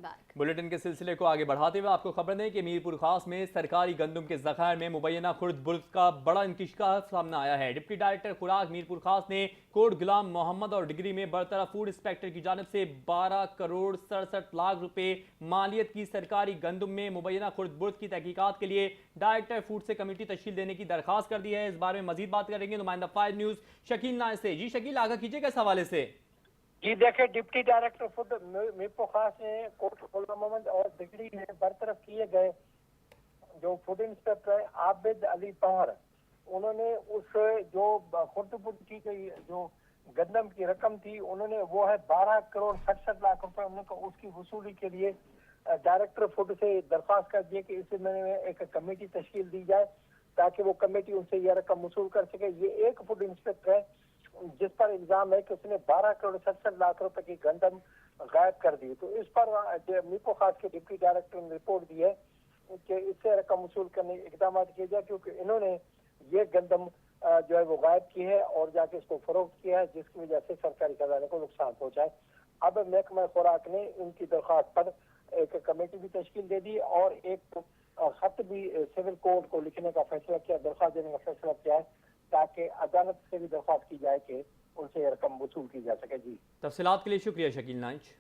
Back. Bulletin के सिलसिले को आगे बढ़ाते हुए आपको खबर दें कि मीरपुर खास में सरकारी गंदम के ज़खायर में मुबैना खुर्द बुर्द का बड़ा इंकशाफ सामने आया है। डिप्टी डायरेक्टर खुराक मीरपुर खास ने कोट गुलाम मोहम्मद और डिग्री में बरतरफ फूड इंस्पेक्टर की जानिब से 12 करोड़ 67 लाख रुपए मालियत की सरकारी गंदम में मुबैना खुर्द बुर्द की तहकीकात के लिए डायरेक्टर फूड से कमेटी तश्कील देने की दरखास्त कर दी है। इस बारे में मजीद बात करेंगे नुमाइंदा फाइव न्यूज़ शकील नाज से। जी शकील, आगाह कीजिएगा इस हवाले से। जी देखिए, डिप्टी डायरेक्टर फूड मीरपुर खास ने कोट गुलाम मोहम्मद और दिगड़ी में बरतरफ किए गए जो फूड इंस्पेक्टर है आबिद अली पहर, उन्होंने उस जो खुर्द की गई जो गंदम की रकम थी, उन्होंने वो है 12 करोड़ 67 लाख रुपए, उन्होंने उसकी वसूली के लिए डायरेक्टर फूड से दरख्वास्त कर दी कि इस महीने में एक कमेटी तश्कील दी जाए ताकि वो कमेटी उनसे यह रकम वसूल कर सके। ये एक फूड इंस्पेक्टर है जिस पर इल्जाम है कि उसने 12 करोड़ 67 लाख रुपए की गंदम गायब कर दी। तो इस पर मीरपुर खास के डिप्टी डायरेक्टर ने रिपोर्ट दी है कि इससे रकम वसूल करने के इकदाम किए जाए, क्योंकि इन्होंने ये गंदम जो है वो गायब की है और जाके इसको फरोख्त किया है, जिसकी वजह से सरकारी खजाने को नुकसान पहुंचा है। अब महकमा खुराक ने उनकी दरख्वास्त पर एक कमेटी भी तश्कील दे दी और एक खत भी सिविल कोर्ट को लिखने का फैसला किया, दरख्वास्त देने का फैसला किया है ताकि अदालत से भी दरख्वास्त की जाए कि उनसे रकम वसूल की जा सके। जी, तफसीलात के लिए शुक्रिया शकील नाइच।